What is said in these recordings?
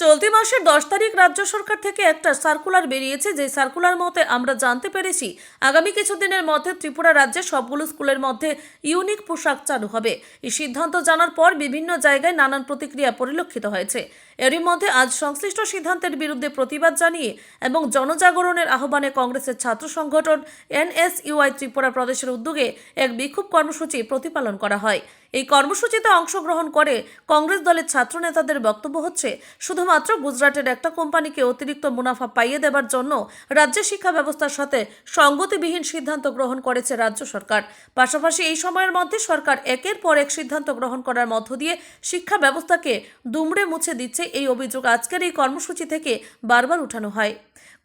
চলতি মাসের 10 তারিখ রাজ্য সরকার থেকে একটা সার্কুলার বেরিয়েছে, যে সার্কুলার মতে আমরা জানতে পেরেছি আগামী কিছুদিনের মধ্যে ত্রিপুরা রাজ্যের সবগুলো স্কুলের মধ্যে ইউনিক পোশাক চালু হবে। এই সিদ্ধান্ত জানার পর বিভিন্ন জায়গায় নানান প্রতিক্রিয়া পরিলক্ষিত হয়েছে। এরই মধ্যে আজ সংশ্লিষ্ট সিদ্ধান্তের বিরুদ্ধে প্রতিবাদ জানিয়ে এবং জনজাগরণের আহ্বানে কংগ্রেসের ছাত্র সংগঠন NSUI ত্রিপুরা প্রদেশের উদ্যোগে এক বিক্ষোভ কর্মসূচি প্রতিপালন করা হয়। এই কর্মসূচিতে অংশগ্রহণ করে কংগ্রেস দলের ছাত্র নেতাদের বক্তব্য হচ্ছে, শুধুমাত্র গুজরাটের একটা কোম্পানিকে অতিরিক্ত মুনাফা পাইয়ে দেবার জন্য রাজ্যের শিক্ষা ব্যবস্থার সাথে সঙ্গতিবিহীন সিদ্ধান্ত গ্রহণ করেছে রাজ্য সরকার। পাশাপাশি এই সময়ের মধ্যে সরকার একের পর এক সিদ্ধান্ত গ্রহণ করার মধ্য দিয়ে শিক্ষা ব্যবস্থাকে দুমড়ে মুছে দিচ্ছে। এই অভিযোগ আজকের এই কর্মসূচি থেকে বারবার উঠানো হয়।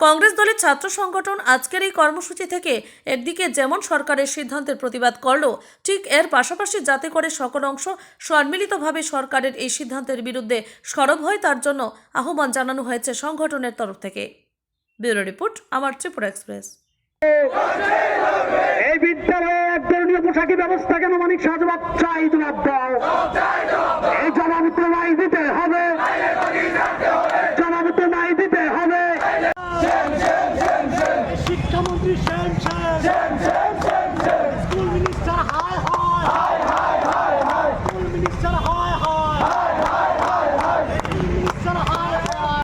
কংগ্রেস দলের ছাত্র সংগঠন আজকের এই কর্মসূচি থেকে একদিকে যেমন সরকারের সিদ্ধান্তের প্রতিবাদ করল, ঠিক এর পাশাপাশি যাতে করে সকল অংশ সম্মিলিতভাবে সরকারের এই সিদ্ধান্তের বিরুদ্ধে সরব হয় তার জন্য আহ্বান জানানো হয়েছে সংগঠনের তরফ থেকে। ব্যুরো রিপোর্ট, আমার ত্রিপুরা এক্সপ্রেস। এই বিদ্যালয়ে এক ধরনের পোশাকি ব্যবস্থা কেন মানিক সহজবাদ চাই, জবাব দাও।